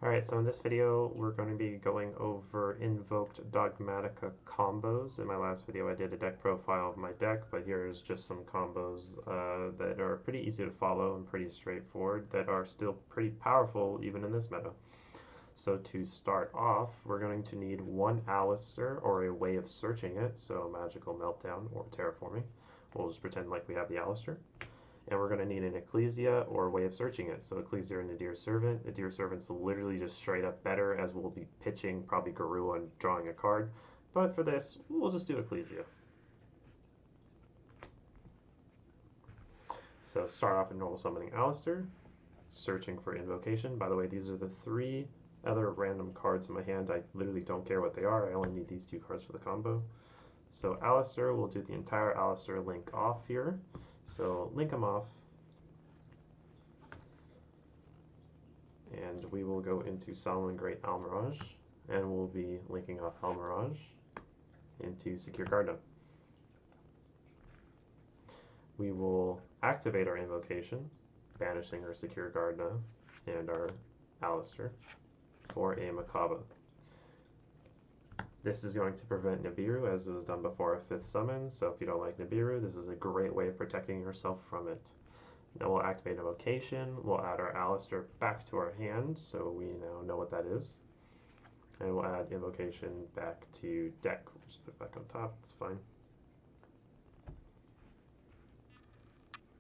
Alright, so in this video we're going to be going over Invoked Dogmatika combos. In my last video I did a deck profile of my deck, but here's just some combos that are pretty easy to follow and pretty straightforward that are still pretty powerful even in this meta. So to start off, we're going to need one Alistair or a way of searching it, so Magical Meltdown or Terraforming. We'll just pretend like we have the Alistair. And we're going to need an Ecclesia or a way of searching it. So Ecclesia and Nadir Servant. Nadir Servant's literally just straight up better, as we'll be pitching probably Garua and drawing a card. But for this, we'll just do Ecclesia. So start off in normal summoning Alistair, searching for Invocation. By the way, these are the three other random cards in my hand. I literally don't care what they are. I only need these two cards for the combo. So Alistair, we'll do the entire Alistair link off here. So link them off, and we will go into Solomon Great Almirage, and we'll be linking off Almirage into Secure Garden. We will activate our invocation, banishing our Secure Garden and our Alistair for a Makaba. This is going to prevent Nibiru, as it was done before a 5th summon, so if you don't like Nibiru, this is a great way of protecting yourself from it. Now we'll activate Invocation, we'll add our Alistair back to our hand, so we now know what that is. And we'll add Invocation back to deck. We'll just put it back on top, it's fine.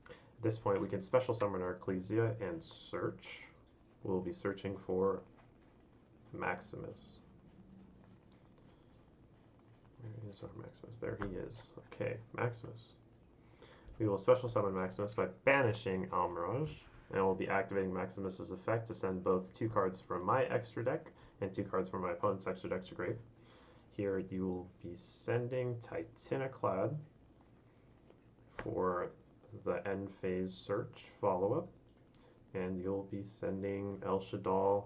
At this point we can special summon our Ecclesia and search. We'll be searching for Maximus. Where is our Maximus? There he is. Okay, Maximus. We will special summon Maximus by banishing Almirage, and we'll be activating Maximus's effect to send both 2 cards from my extra deck and 2 cards from my opponent's extra deck to grave. Here you will be sending Titanoclad for the end phase search follow-up, and you'll be sending El Shadal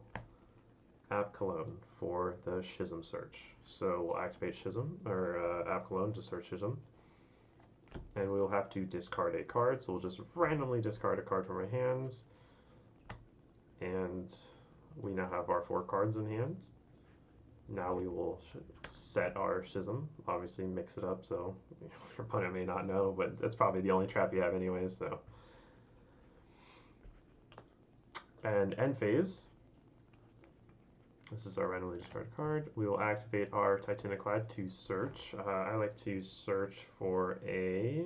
Apkalone for the Schism search. So we'll activate Schism, or Apkalone to search Schism. And we'll have to discard a card, so we'll just randomly discard a card from our hands. And we now have our 4 cards in hand. Now we will set our Schism, obviously mix it up, so your opponent may not know, but that's probably the only trap you have anyways, so. And end phase. This is our randomly discarded card. We will activate our Titanoclad to search. I like to search for a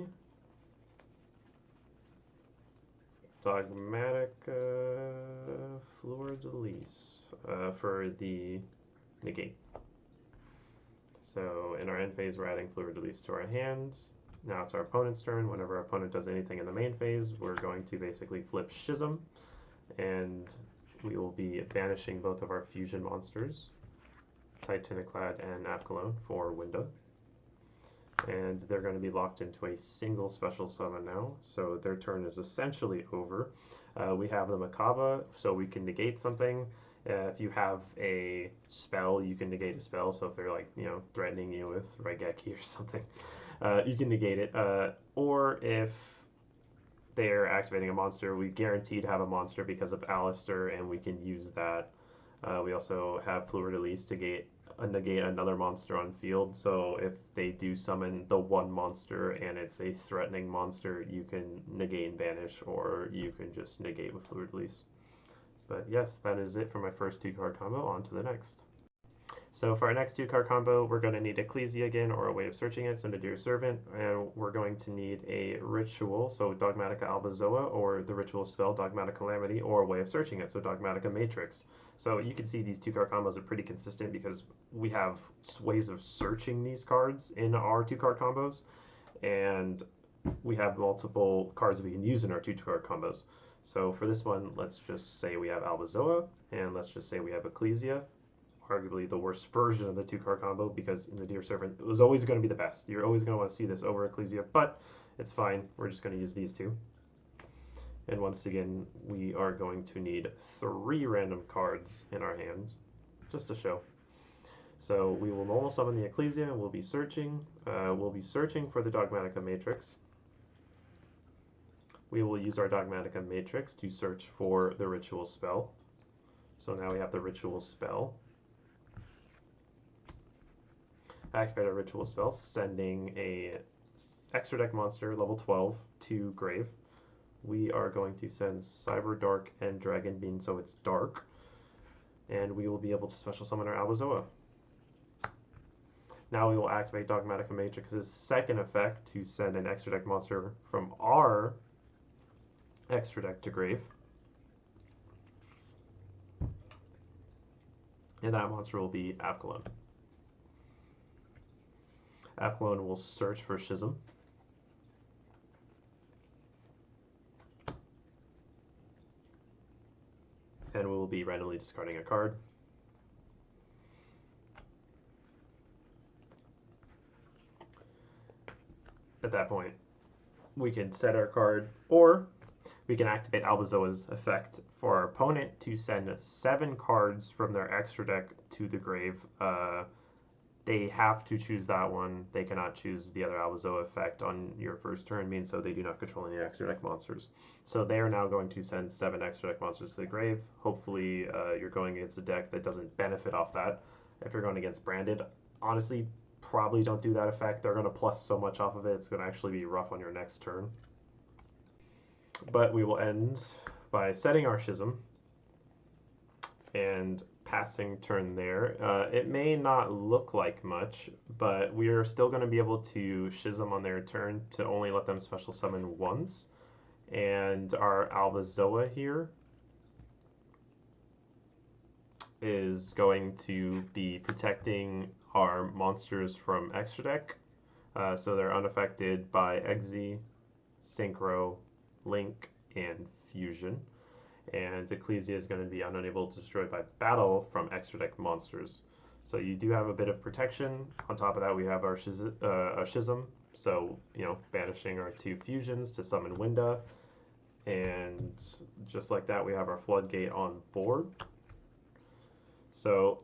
Dogmatika Fleur-de-Lis for the negate. So in our end phase, we're adding Fleur-de-Lis to our hands. Now it's our opponent's turn. Whenever our opponent does anything in the main phase, we're going to basically flip Schism, and we will be banishing both of our fusion monsters, Titanoclad and Apkalone, for window. And they're going to be locked into a single special summon now, so their turn is essentially over. We have the Makaba, so we can negate something. If you have a spell, you can negate a spell, so if they're like, threatening you with Raigeki or something, you can negate it. Or if they're activating a monster, we guaranteed have a monster because of Alistair, and we can use that. We also have Fleur-de-Lis to negate another monster on field, so if they do summon the one monster and it's a threatening monster, you can negate and banish, or you can just negate with Fleur-de-Lis. But yes, that is it for my first 2-card combo. On to the next. So for our next 2-card combo, we're going to need Ecclesia again, or a way of searching it, so Nadir Servant, and we're going to need a ritual, so Dogmatika Albazoa, or the ritual spell Dogmatic Calamity, or a way of searching it, so Dogmatika Matrix. So you can see these 2-card combos are pretty consistent because we have ways of searching these cards in our 2-card combos, and we have multiple cards we can use in our 2-card combos. So for this one, let's just say we have Albazoa, and let's just say we have Ecclesia. Arguably the worst version of the 2-card combo, because in the Nadir Servant it was always going to be the best. You're always going to want to see this over Ecclesia, but it's fine. We're just going to use these 2. And once again, we are going to need 3 random cards in our hands, just to show. So we will normal summon the Ecclesia, and we'll be searching. For the Dogmatika Matrix. We will use our Dogmatika Matrix to search for the ritual spell. So now we have the ritual spell. Activate a ritual spell, sending a extra deck monster level 12 to grave. We are going to send Cyber Dark and Dragon Bean, so it's dark, and we will be able to special summon our Albazoa. Now we will activate Dogmatika Matrix's second effect to send an extra deck monster from our extra deck to grave. And that monster will be Avkalon. Avkalon will search for Schism. And we will be randomly discarding a card. At that point, we can set our card, or we can activate Albazoa's effect for our opponent to send 7 cards from their extra deck to the grave. They have to choose that one. They cannot choose the other Albazoa effect on your first turn, being so they do not control any extra deck monsters. So they are now going to send 7 extra deck monsters to the grave. Hopefully you're going against a deck that doesn't benefit off that. If you're going against Branded, honestly, probably don't do that effect. They're going to plus so much off of it, it's going to actually be rough on your next turn. But we will end by setting our Schism and passing turn there. It may not look like much, but we are still going to be able to Schism on their turn to only let them special summon once. And our Albazoa here is going to be protecting our monsters from extra deck. So they're unaffected by Exi, Synchro, Link, and Fusion. And Ecclesia is going to be unable to destroy by battle from extra deck monsters. So you do have a bit of protection. On top of that, we have our Schism. So, banishing our 2 fusions to summon Winda. And just like that, we have our Floodgate on board. So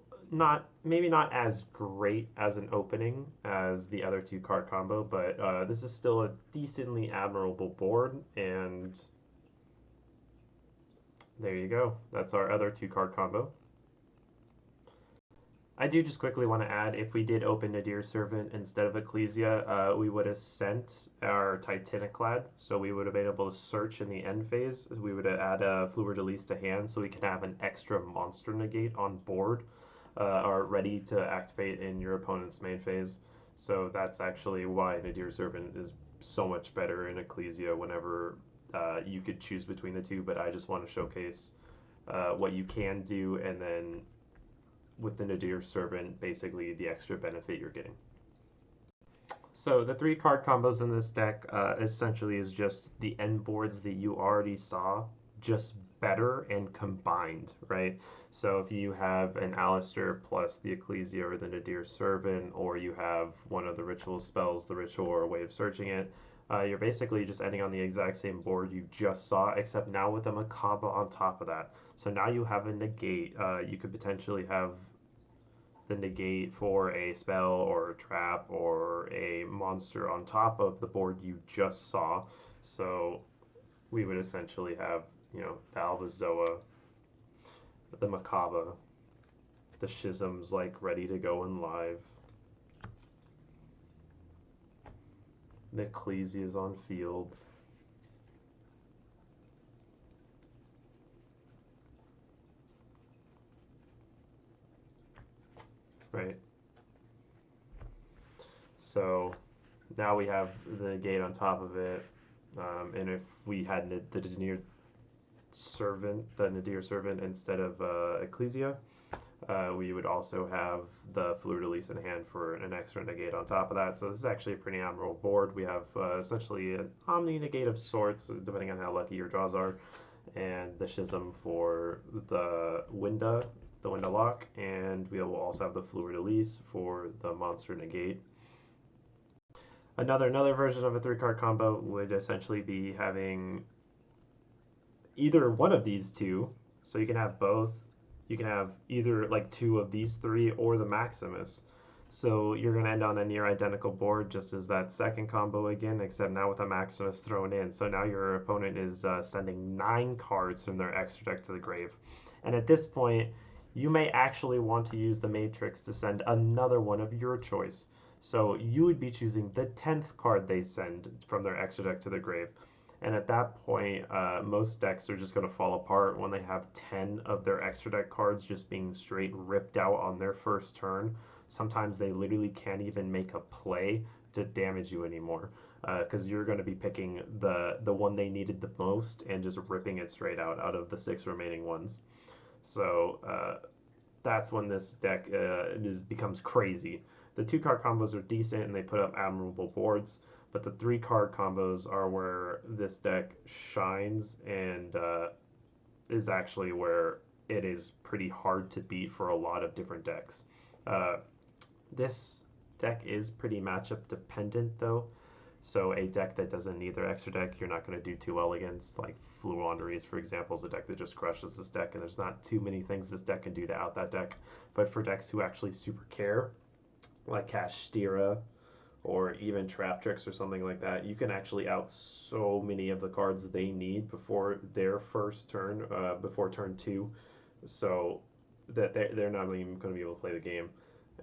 maybe not as great as an opening as the other 2 card combo, but this is still a decently admirable board, and there you go. That's our other 2 card combo. I do just quickly want to add, if we did open Nadir Servant instead of Ecclesia, we would have sent our Titaniclad, so we would have been able to search in the end phase. We would have add a Fluid Release to hand, so we can have an extra monster negate on board, or ready to activate in your opponent's main phase. So that's actually why Nadir Servant is so much better in Ecclesia whenever you could choose between the 2, but I just want to showcase what you can do, and then with the Nadir Servant, basically the extra benefit you're getting. So the 3 card combos in this deck essentially is just the end boards that you already saw, just better and combined, right? So if you have an Alistair plus the Ecclesia or the Nadir Servant, or you have one of the ritual spells, the ritual or a way of searching it, you're basically just ending on the exact same board you just saw, except now with a Macabre on top of that. So now you have a negate. You could potentially have the negate for a spell or a trap or a monster on top of the board you just saw. So we would essentially have, the Albazoa, the Macabre, the Schisms like ready to go in live. The Ecclesia is on field. Right. So now we have the negate on top of it, and if we had the Nadir Servant instead of Ecclesia, we would also have the Fluid Release in hand for an extra negate on top of that. So this is actually a pretty admirable board. We have essentially an Omni negate of sorts, depending on how lucky your draws are, and the Schism for the Winda lock, and we will also have the Fluid Release for the monster negate. Another version of a 3 card combo would essentially be having either one of these 2, so you can have both. You can have either like 2 of these 3 or the Maximus. So you're going to end on a near identical board, just as that second combo again, except now with a Maximus thrown in. So now your opponent is sending 9 cards from their extra deck to the grave. And at this point, you may actually want to use the Matrix to send another one of your choice. So you would be choosing the 10th card they send from their extra deck to the grave. And at that point, most decks are just going to fall apart when they have 10 of their extra deck cards just being straight ripped out on their first turn. Sometimes they literally can't even make a play to damage you anymore because you're going to be picking the one they needed the most and just ripping it straight out of the 6 remaining ones. So that's when this deck becomes crazy. The 2-card combos are decent and they put up admirable boards, but the 3-card combos are where this deck shines and is actually where it is pretty hard to beat for a lot of different decks. This deck is pretty matchup dependent though. So a deck that doesn't need their extra deck, you're not going to do too well against. Like Fluanderies, for example, is a deck that just crushes this deck, and there's not too many things this deck can do to out that deck. But for decks who actually super care, like Kashtira or even Trap Tricks or something like that, you can actually out so many of the cards they need before their first turn, before turn 2, so that they're not even going to be able to play the game.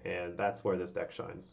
And that's where this deck shines.